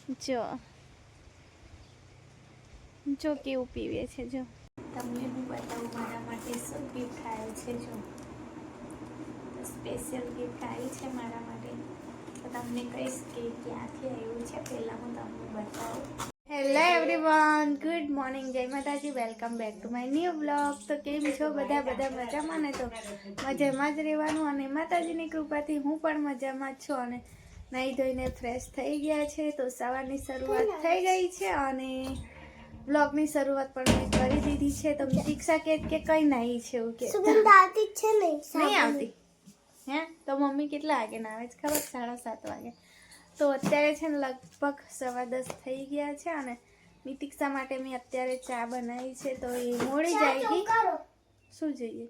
જો જો કેવું પીવે છે. જો તમને હું બતાવું મારા માટે શું ગિફ્ટ આવ્યું છે. જો સ્પેશિયલ ગિફ્ટ આવી છે મારા માટે, તો તમને કહીશ કે ક્યાંથી આવ્યું છે. પહેલાં હું તમને બતાવું. હેલો એવરીવન, ગુડ મોર્નિંગ, જય માતાજી, welcome back to my new blog. તો કેમ છો બધા મજામાં ને? તો મજામાં જ રહેવાનું, અને માતાજીની કૃપાથી હું પણ મજામાં જ છું. અને નાહી ધોઈને ફ્રેશ થઈ ગયા છે, તો સવારની શરૂઆત થઈ ગઈ છે અને બ્લોગની શરૂઆત પણ મેં કરી દીધી છે. તો દીક્ષા કે કઈ નાહી છે એવું કે સુગંધ આવતી જ છે નહીં આવતી હે? તો મમ્મી કેટલા વાગે ના આવે છે ખબર? 7:30 વાગે. તો અત્યારે છે ને લગભગ 10:15 થઈ ગયા છે, અને નિતિક્ષા માટે મેં અત્યારે ચા બનાવી છે. તો એ મોડી જાયગી. શું જોઈએ?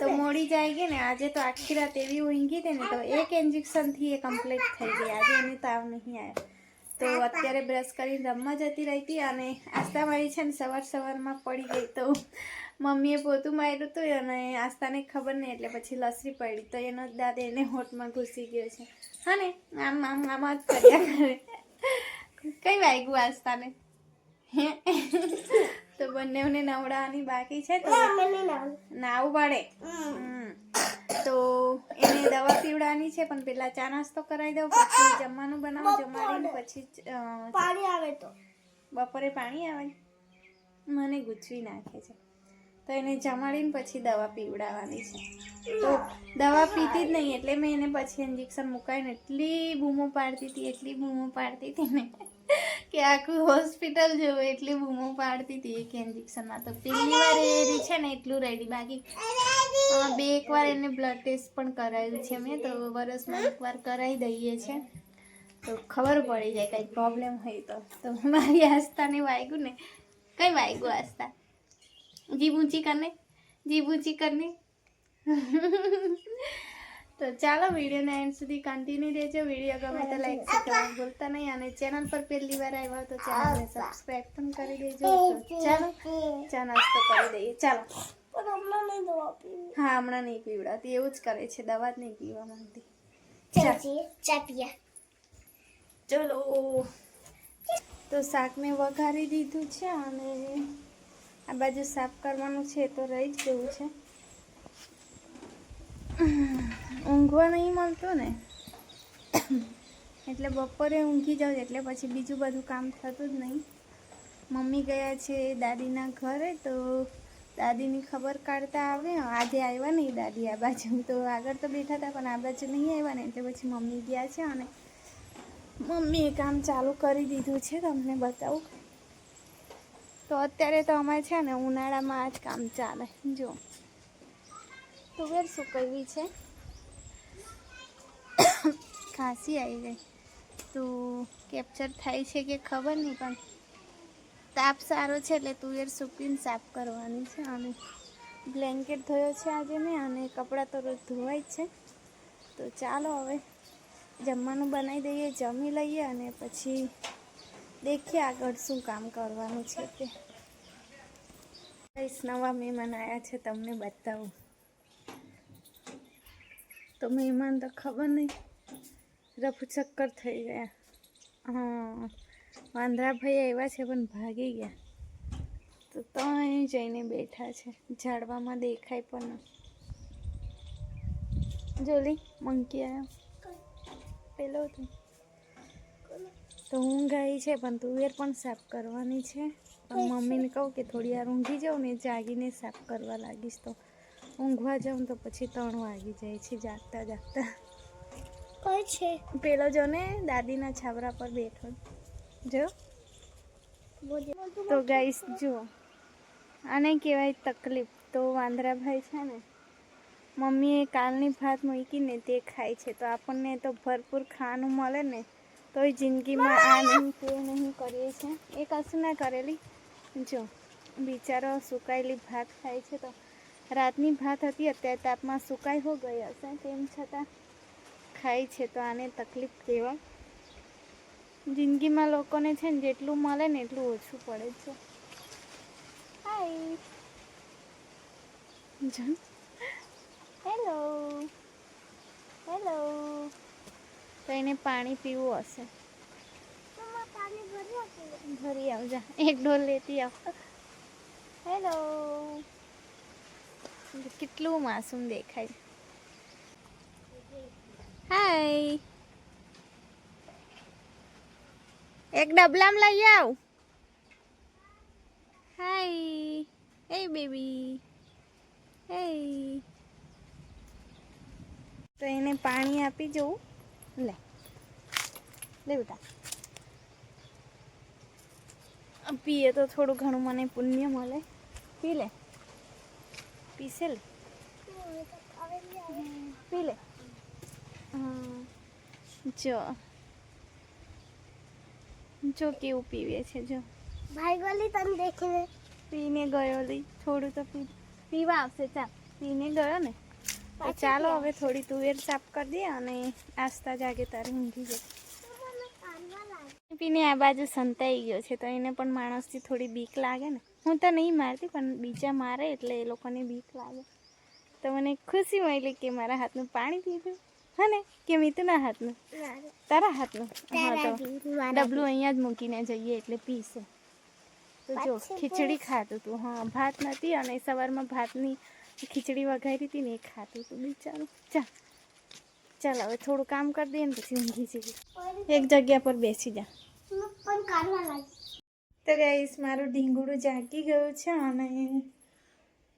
તો મોડી જાયગી ને. આજે તો આખી રાત એવી ઊંઘી હતી ને, તો એક ઇન્જેક્શનથી એ કમ્પ્લીટ થઈ ગઈ. આજે એને તાવ નહીં આવ્યો. તો અત્યારે બ્રશ કરીને રમવા જતી રહી હતી, અને આસ્તા મારી છે ને સવારમાં પડી ગઈ. તો મમ્મીએ પોતું માર્યું હતું અને આસ્તાને ખબર નહીં, એટલે પછી લસરી પડી. તો એનો દાદ એને હોઠમાં ઘૂસી ગયો છે. હા ને, આમ જ કર્યા કરે. કઈ વાગ્યું આસ્તાને? હે તો બંનેને નવડાવવાની બાકી છે. તો નાવું પડે. તો એને દવા પીવડાવવાની છે, પણ પેલા ચા નાસ્તો કરાવી દઉં, પછી જમવાનું બનાવું, જમાડીને પછી પાણી આવે તો બપોરે પાણી આવે મને ગૂંચવી નાખે છે. તો એને જમાડીને પછી દવા પીવડાવવાની છે. તો દવા પીતી જ નહીં, એટલે મેં એને પછી ઇન્જેક્શન મુકાઈને એટલી બૂમો પાડતી હતી ને કે આખું હોસ્પિટલ જેવું એટલી બૂમો પાડતી હતી એક ઇન્જેક્શનમાં. તો પહેલી વાર એ છે ને એટલું રેડી. બાકી એકવાર એને બ્લડ ટેસ્ટ પણ કરાવ્યું છે મેં. તો વરસમાં એકવાર કરાવી દઈએ છે, તો ખબર પડી જાય કંઈ પ્રોબ્લેમ હોય તો મારી આસ્તાને વાગ્યું ને. કઈ વાગ્યું આસ્તા? જીભ ઊંચી કરને. તો ચાલો, વિડીયોને એન્ડ સુધી કન્ટિન્યુ રહેજો. વિડીયો ગમે તો લાઈક કરવાનું ભૂલતા નહીં, અને ચેનલ પર પહેલી વાર આવ્યા તો ચેનલને સબસ્ક્રાઈબ પણ કરી દેજો. તો ચાલો ચા નાસ્તો કરી દઈએ. ચાલો. હા, હમણાં નહીં પીવડાવતી, એવું જ કરે છે, દવા જ નહીં પીવા માંગતી. ચા પીયા. ચલો, તો શાકને વઘારી દીધું છે, અને આ બાજુ સાફ કરવાનું છે, તો રહી જ ગયું છે. ઊંઘવા નહીં મળતું ને, એટલે બપોરે ઊંઘી જાઉં, એટલે પછી બીજું બધું કામ થતું જ નહીં. મમ્મી ગયા છે દાદીના ઘરે, તો દાદીની ખબર કાઢતા આવે. આજે આવ્યા નહીં દાદી આ બાજુ, તો આગળ તો બેઠા હતા, પણ આ બાજુ નહીં આવ્યા ને, એટલે પછી મમ્મી ગયા છે. અને મમ્મીએ કામ ચાલુ કરી દીધું છે, તમને બતાવું. તો અત્યારે તો અમારે છે ને ઉનાળામાં આ જ કામ ચાલે. જો તુવેર સુકવવી છે, ખાંસી આવી ગઈ. તો કેપ્ચર થાય છે કે ખબર નહીં, પણ તાપ સારો છે એટલે તુવેર સૂકવીને સાફ કરવાની છે. અને બ્લેન્કેટ ધોયો છે આજે મેં, અને કપડાં તો રોજ ધોવાય જ છે. તો ચાલો હવે જમવાનું બનાવી દઈએ, જમી લઈએ, અને પછી દેખીએ આગળ શું કામ કરવાનું છે તે. નવા મહેમાન આવ્યા છે, તમને બતાવું. તો મહેમાન તો ખબર નહીં, રફુ ચક્કર થઈ ગયા. હા, વાંદરાભાઈ આવ્યા છે, પણ ભાગી ગયા. તો અહીં જઈને બેઠા છે, ઝાડવામાં દેખાય પણ. જોલી મંકી આવ્યો પેલો તો ઊંઘ આવી છે, પણ તુવેર પણ સાફ કરવાની છે. પણ મમ્મીને કહું કે થોડી વાર ઊંઘી જાઉં ને, જાગીને સાફ કરવા લાગીશ. તો ઊંઘવા જાઉં તો પછી 3 વાગી જાય છે જાગતા. કઈ છે પેલો જો ને દાદીના છાવરા પર બેઠો જો. તો ગાઈસ જુઓ, આને કહેવાય તકલીફ. તો વાંદરાભાઈ છે ને, મમ્મીએ કાલની ભાત મૂકીને તે ખાય છે. તો આપણને તો ભરપૂર ખાવાનું મળે ને, તોય જિંદગીમાં આ નહીં તે નહીં કરીએ છીએ. એ કશું ના કરેલી. જો બિચારો સુકાયેલી ભાત ખાય છે. તો રાતની ભાત હતી, અત્યારે તાપમાં સુકાઈ હો ગઈ હશે, તેમ છતાં ખાય છે. તો આને તકલીફ કહેવાય. જિંદગીમાં લોકોને છે ને જેટલું મળે ને એટલું ઓછું પડે છે. હાય, હેલો. તો એને પાણી પીવું હશે. મમ્મા પાણી ભરી આપો. ભરી આવજા, એક ડોલ લેતી આવ. હેલો, કેટલું માસૂમ દેખાય. હાય, એક ડબલામાં લઈ આવ. હાય, એ બેબી, હે. તો એને પાણી આપી જવું. લે લે બેટા, પીએ તો થોડું ઘણું મને પુણ્ય મળે. પી લે, પીસે લે, પી લે. હા, જો કેવું પીવે છે. જો ભાઈ ગલી તને દેખીને પીને ગયો. લઈ થોડું તો પીવા આવશે. ચાલ, પીને ગયો ને તો ચાલો હવે થોડી તુવેર સાફ કરી દે અને આસ્તા જાગે તારે ઊંઘી જાય. પીને આ બાજુ સંતાઈ ગયો છે તો એને પણ માણસથી થોડી બીક લાગે ને. હું તો નહીં મારતી પણ બીજા મારે એટલે એ લોકોને બીક લાગે. તો મને ખુશી મળી કે મારા હાથનું પાણી પીધું. હા ને, કે મીતુના હાથનું? તારા હાથનું. હા, તો ડબલું અહીંયા જ મૂકીને જઈએ એટલે પીશે. તો જો ખીચડી ખાતું તું. હા, ભાત નથી અને સવારમાં ભાતની ખીચડી વઘારી હતી ને એ ખાતું તું બિચારું. ચાલ હવે થોડું કામ કરી દઈએ ને પછી ઊંઘી જઈએ. એક જગ્યા પર બેસી જા. તો ગાઈસ, મારું ઢીંગુડું જાગી ગયું છે અને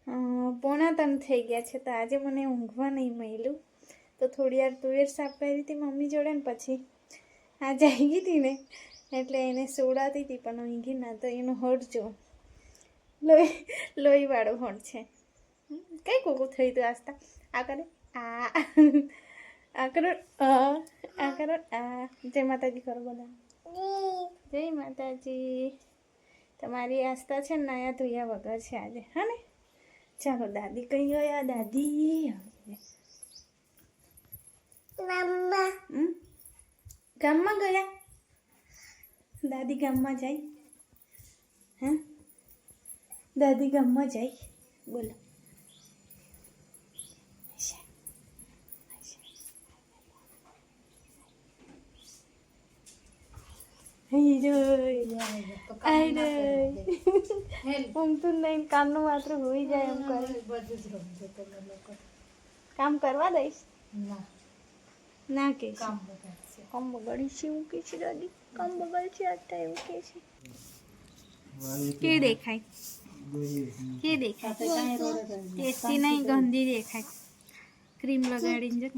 2:45 થઈ ગયા છે. તો આજે મને ઊંઘવા નહીં મળ્યું. તો થોડી વાર તુવેર સાફ કરી હતી મમ્મી જોડે ને પછી આ જાગી હતી ને એટલે એને સોડાતી હતી પણ ઊંઘી ના. તો એનું હોઠ જો લોહીવાળું હોઠ છે. કઈ કોકું થયું હતું આસ્તા? આ કરે, આ કરો, આ કરો, આ. જય માતાજી કરો બધા. જય માતાજી. તમારી આસ્થા છે ને નાયા ધોયા વગર છે આજે. હા ને, ચાલો દાદી કઈ ગયા? દાદી ગામમાં ગયા. દાદી ગામમાં જાય. હા, દાદી ગામમાં જાય. બોલો. ઊંઘતું નહીં, કામનું માત્ર હોઈ જાય એમ કરે. કામ કરવા દઈશ ના કે કામ બગાડી છે એવું કે છે દાદી. કામ બગાડ છે આટલા એવું કે છે. કે દેખાય કે દેખાય ટેસ્ટી નહીં, ગંદી દેખાય. ક્રીમ લગાડીને જો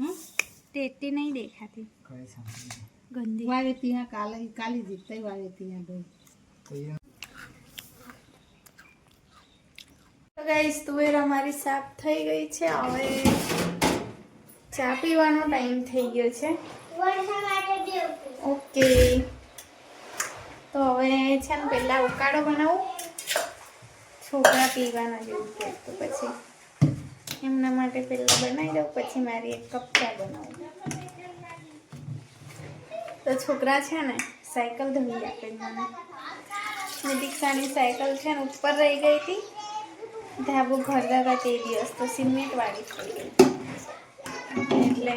ટેસ્ટી નહીં દેખાતી, ગંદી. વાવે ત્યાં કાલી જીતતા વાવે ત્યાં ગઈ. તો ગાઈસ, તુવેર અમારી સાફ થઈ ગઈ છે. હવે ચા પીવાનો ટાઈમ થઈ ગયો છે. ઓકે, તો હવે છે ને પહેલા ઉકાળો બનાવું. છોકરા પીવાના જેવું છે તો પછી એમના માટે પહેલા બનાવી દઉં, પછી મારી એક કપ ચા બનાવું. તો છોકરા છે ને સાયકલ ધોઈ આપે મને. દીક્ષાની સાયકલ છે ને ઉપર રહી ગઈ હતી. ધાબુ ભરતા હતા તે દિવસ તો સિમેન્ટવાળી થઈ ગઈ એટલે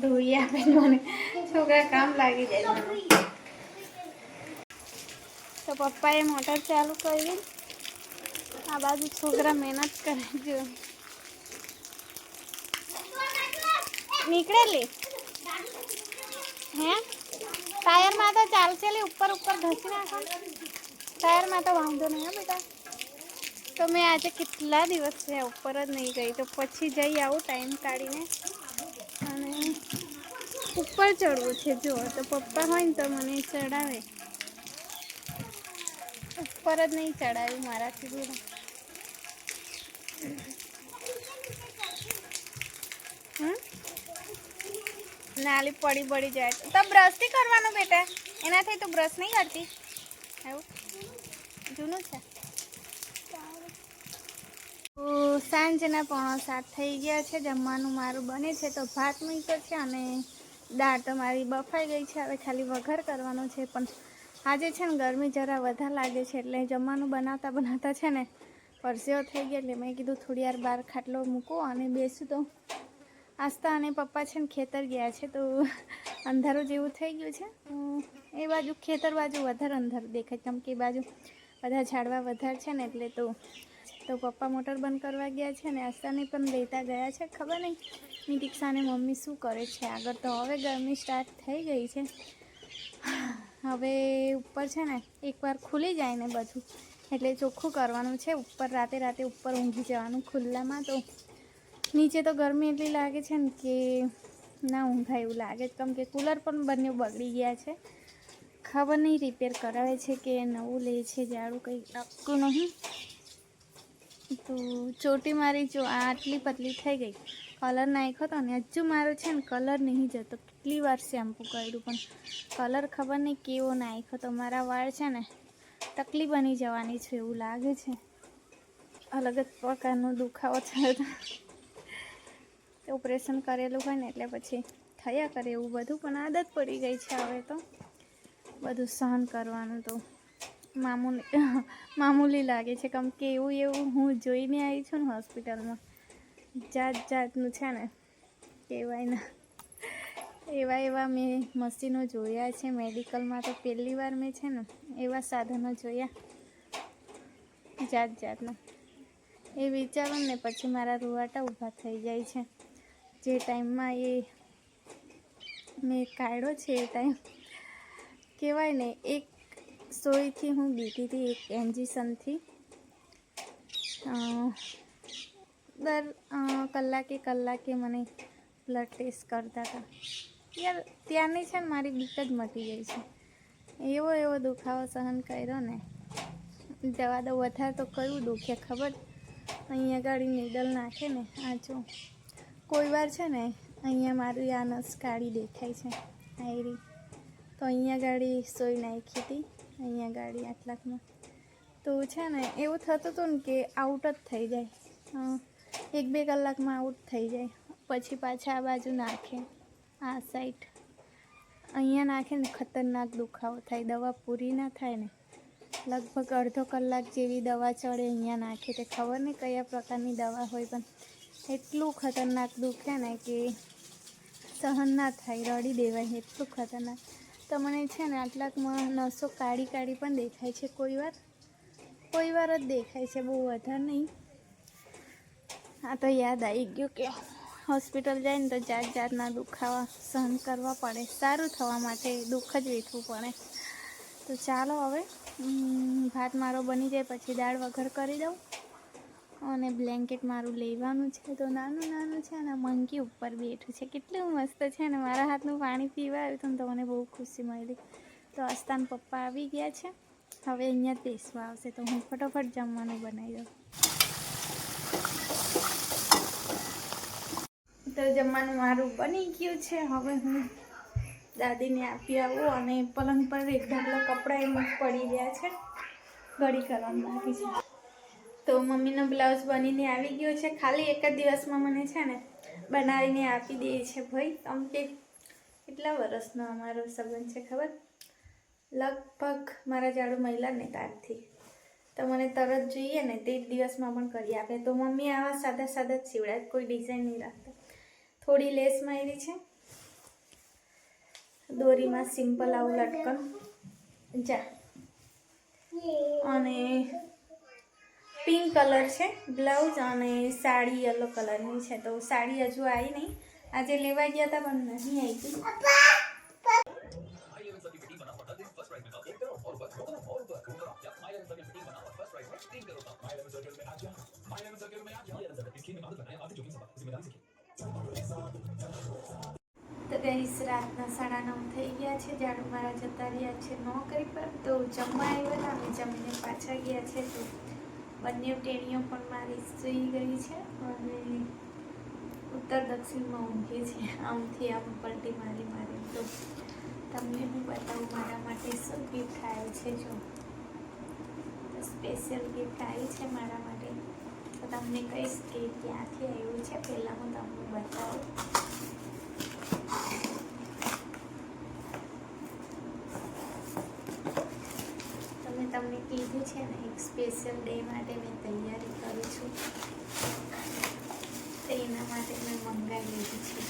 ધોઈ આપે મને. છોકરા કામ લાગી જાય મને. તો પપ્પાએ મોટર ચાલુ કરી. આ બાજુ છોકરા મહેનત કરે. જો નીકળેલી હે ટાયરમાં તો ચાલશે. ઉપર ઘસી નાખો. ટાયરમાં તો વાંધો નહીં હો બેટા. તો મેં આજે કેટલા દિવસ થયા ઉપર જ નહીં ગઈ. તો પછી જઈ આવું ટાઈમ કાઢીને અને ઉપર ચડવું છે. જો તો પપ્પા હોય ને તો મને ચડાવે. ઉપર જ નહીં ચડાવ્યું મારાથી દૂર. નાલી પડી જાય તો બ્રશથી કરવાનું બેટા. એનાથી તું બ્રશ નહીં કરતી. એવું જૂનું છે. સાંજના 6:45 થઈ ગયા છે. જમવાનું મારું બને છે. તો ભાત મૂક્યો છે અને દાળ તો મારી બફાઈ ગઈ છે. હવે ખાલી વઘાર કરવાનો છે. પણ આજે છે ને ગરમી જરા વધારે લાગે છે એટલે જમવાનું બનાવતા છે ને પરસેવો થઈ ગયા. એટલે મેં કીધું થોડી વાર બહાર ખાટલો મૂકો અને બેસું તો આસ્તા અને પપ્પા છે ને ખેતર ગયા છે, તો અંધારું જેવું થઈ ગયું છે. એ બાજુ ખેતર બાજુ વધારે અંધારું દેખાય, કેમ કે એ બાજુ બધા ઝાડવા વધારે છે ને એટલે. તો પપ્પા મોટર બંધ કરવા ગયા છે ને આસ્તાને પણ લેતા ગયા છે. ખબર નહીં નિતિક્ષાને મમ્મી શું કરે છે આગળ. તો હવે ગરમી સ્ટાર્ટ થઈ ગઈ છે. હવે ઉપર છે ને એકવાર ખુલી જાય ને બધું એટલે ચોખ્ખું કરવાનું છે. ઉપર રાતે ઉપર ઊંઘી જવાનું ખુલ્લામાં. તો નીચે તો ગરમી એટલી લાગે છે ને કે ના ઊંઘાય એવું લાગે, કેમ કે કૂલર પણ બંને બગડી ગયા છે. ખબર નહીં રિપેર કરાવે છે કે નવું લે છે, જાડું કંઈ લાગતું નહીં. તો ચોટી મારી જો આટલી પતલી થઈ ગઈ. કલર નાખ્યો હતો ને હજુ મારો છે ને કલર નહીં જતો. કેટલી વાર શેમ્પૂ કર્યું પણ કલર ખબર નહીં કેવો નાખ્યો તો. મારા વાળ છે ને ટકલી બની જવાની છે એવું લાગે છે. અલગ જ પ્રકારનો દુખાવો થયો હતો. ઓપરેશન કરેલું હોય ને એટલે પછી થયા કરે એવું બધું, પણ આદત પડી ગઈ છે હવે તો બધું સહન કરવાનું. તો મામૂલી લાગે છે, કેમ કે એવું હું જોઈને આવી છું ને હોસ્પિટલમાં. જાતનું છે ને કહેવાય ના એવા મેં મશીનો જોયા છે મેડિકલમાં. તો પહેલી વાર મેં છે ને એવા સાધનો જોયા જાતના. એ વિચારો ને પછી મારા રૂવાટા ઊભા થઈ જાય છે. જે ટાઈમમાં એ મેં કાઢ્યો છે એ ટાઈમ કહેવાય ને એક સોયથી હું બીતી હતી, એક ઇન્જેક્શનથી. દર કલાકે મને બ્લડ ટેસ્ટ કરતા હતા. યાર ત્યાંની છે ને મારી બીક જ મટી ગઈ છે. એવો દુખાવો સહન કર્યો ને. દવા દો વધારે તો કયું દુખે ખબર. અહીંયા ગાડી નીડલ નાખે ને આ જો કોઈ વાર છે ને અહીંયા મારું આ નસ કાળી દેખાય છે આયરી. તો અહીંયા ગાડી સોઈ નાખી હતી, અહીંયા ગાડી આટલાકમાં. તો છે ને એવું થતું હતું ને કે આઉટ જ થઈ જાય, 1-2 કલાકમાં આઉટ થઈ જાય. પછી પાછા આ બાજુ નાખે, આ સાઈડ અહીંયા નાખે ને ખતરનાક દુખાવો થાય. દવા પૂરી ના થાય ને લગભગ અડધો કલાક જેવી દવા ચડે અહીંયા નાખે. તે ખબર નહીં કયા પ્રકારની દવા હોય પણ એટલું ખતરનાક દુખે ને કે સહન ના થાય, રડી દેવાય એટલું ખતરનાક. તો મને છે ને આટલાકમાં નસો કાળી પણ દેખાય છે કોઈ વાર જ દેખાય છે, બહુ વધારે નહીં. આ તો યાદ આવી ગયું કે હોસ્પિટલ જાય ને તો જાતના દુખાવા સહન કરવા પડે. સારું થવા માટે દુઃખ જ વેઠવું પડે. તો ચાલો હવે ભાત મારો બની જાય પછી દાળ વઘાર કરી દઉં. અને બ્લેન્કેટ મારું લેવાનું છે. તો નાનું છે ને મંકી ઉપર બેઠું છે, કેટલું મસ્ત છે ને. મારા હાથનું પાણી પીવા આવ્યું હતું ને તો મને બહુ ખુશી મળી. તો આસ્તાન પપ્પા આવી ગયા છે, હવે અહીંયા જ બેસવા આવશે. તો હું ફટાફટ જમવાનું બનાવી દઉં. તો જમવાનું મારું બની ગયું છે. હવે હું દાદીને આપી આવું. અને પલંગ પર એક ઢગલો કપડાં એમ જ પડી રહ્યા છે, ઘડી કરવાનું બાકી છે. તો મમ્મીનો બ્લાઉઝ બનીને આવી ગયો છે. ખાલી એક જ દિવસમાં મને છે ને બનાવીને આપી દે છે ભાઈ. આમ કે કેટલા વર્ષનો અમારો સંબંધ છે ખબર, લગભગ મારા જાડુ મહિલા ને ત્યારથી. તો મને તરત જોઈએ ને તે જ દિવસમાં પણ કરી આપે. તો મમ્મી આવા સાદા જ સીવડાવે, કોઈ ડિઝાઇન નહીં રાખતા. થોડી લેસ મારી છે, દોરીમાં સિમ્પલ આવું લટકન જા. અને પિંક કલર છે બ્લાઉઝ અને સાડી યલો કલરની છે. તો સાડી હજુ આવી નહીં, આજે લેવા ગયા હતા પણ નહીં આવી. તો ગઈસ રાતના 9:30 થઈ ગયા છે. જાડુ મારા જતા રહ્યા છે નોકરી પર. તો જમવા આવ્યા હતા, અમે જમીને પાછા ગયા છે. તો બંને ટેણીઓ પણ મારી સૂઈ ગઈ છે અને ઉત્તર દક્ષિણમાં ઊંઘે છે, આમથી આમ પલટી મારી. તો તમને હું બતાવું મારા માટે શું ગિફ્ટ આવ્યું છે. જો સ્પેશિયલ ગિફ્ટ આવી છે મારા માટે. તો તમને કહીશ કે ક્યાંથી આવ્યું છે. પહેલાં હું તમને બતાવું. તમને કીધું છે ને એક સ્પેશિયલ ડે માટે મેં તૈયારી કરું છું, તો એના માટે મેં મંગાવી લીધું છે.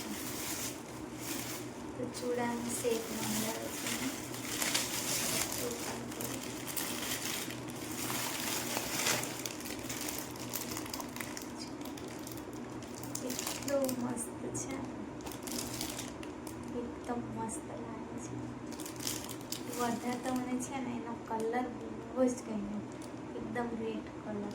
તો ચૂડાનો સેટ મંગાવ્યો છે મેં. તો પણ એટલું મસ્ત છે, એકદમ મસ્ત લાગે છે. વધારે તો મને છે ને એનો કલર બહુ જ ગમ્યો, એકદમ રેડ કલર.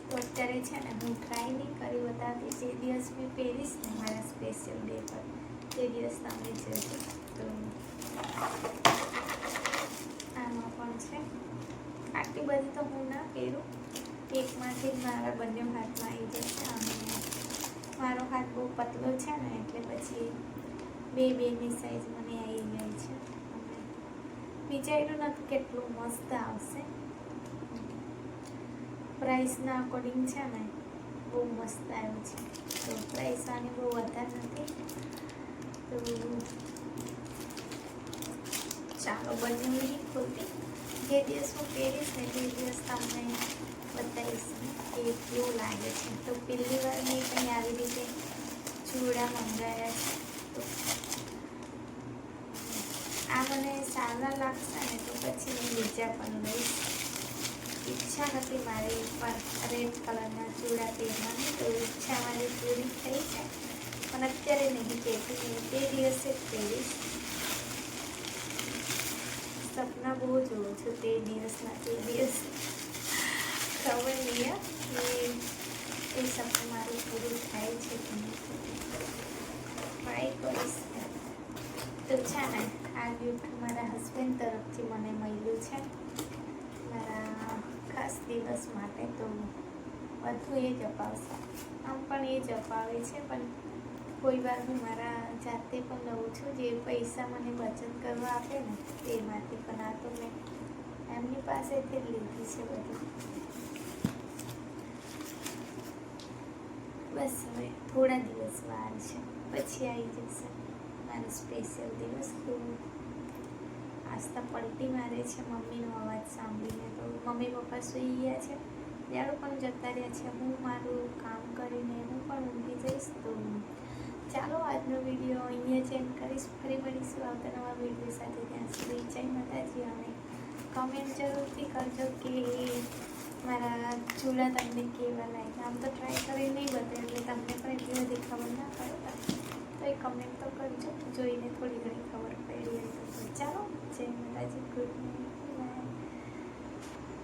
તો અત્યારે છે ને હું ટ્રાય નહીં કરી બતાવતી, જે દિવસ મેં પહેરીશ ને મારા સ્પેશિયલ ડે પર તે દિવસ તમે જોજો. તો આમાં પણ છે, આટલી બધી તો હું ના પહેરું, એકમાંથી જ મારા બંને હાથમાં આવી જશે. અને મારો હાથ બહુ પતલો છે ને એટલે પછી બેની સાઈઝ મને આવી જાય છે. અને વિચાર્યું નથી કેટલું મસ્ત આવશે. પ્રાઇસના અકોર્ડિંગ છે ને બહુ મસ્ત આવ્યું છે. તો પ્રાઇસ આની બહુ વધારે નથી. તો ચાલો બંને નહીં ખોલતી, જે દિવસ હું પહેરીશ ને તે દિવસ તમને બતાવીશ કે કેવું લાગે છે. તો પહેલી વાર મેં કંઈ આવી રીતે ચૂડા મંગાવ્યા છે. તો આ મને સારા લાગશે ને તો પછી હું બીજા પણ લઈશ. ઈચ્છા હતી મારી ઉપર રેડ કલરના ચૂડા પહેરવાની, તો ઈચ્છા મારી પૂરી થઈ છે. પણ અત્યારે નહીં પહેરતી, તે દિવસે જ પહેરીશ. સપના બહુ જોઉં છું તે દિવસના તે દિવસ. ખબર નહીં કે એ સપનું મારું પૂરું થાય છે કે નહીં. ટ્રાય કરીશ. તો છે ને આ ગિફ્ટ મારા હસબન્ડ તરફથી મને મળ્યું છે મારા ખાસ દિવસ માટે. તો બધું એ જ અપાવશે, આમ પણ એ જ અપાવે છે. પણ કોઈ વાર હું મારા જાતે પણ લઉં છું, જે પૈસા મને બચત કરવા આપે ને તેમાંથી. પણ આ તો મેં એમની પાસેથી જ લીધી છે બધી. બસ હવે થોડા દિવસ વાર છે, પછી આવી જશે મારો સ્પેશિયલ દિવસ. તો આસ્તા પલટી મારે છે મમ્મીનો અવાજ સાંભળીને. તો મમ્મી પપ્પા સૂઈ ગયા છે, જાડુ પણ જતા રહ્યા છે. હું મારું કામ કરીને હું પણ ઊંઘી જઈશ. તો ચાલો આજનો વિડીયો અહીંયા જ એન્ડ કરીશ. ફરી મળીશું આવતા નવા વિડીયો સાથે. ત્યાં સુધી જય માતાજી. અને કમેન્ટ જરૂરથી કરજો કે મારા ચૂડા તમને કેવા લાગ્યા. આમ તો ટ્રાય કરી નહીં બતાવે એટલે તમને પણ એટલી બધી ખબર ના પડે, તો એ કમેન્ટ તો કરજો, જોઈને થોડી ઘણી ખબર પડી હોય તો. ચાલો જય માતાજી, ગુડ નાઇટ.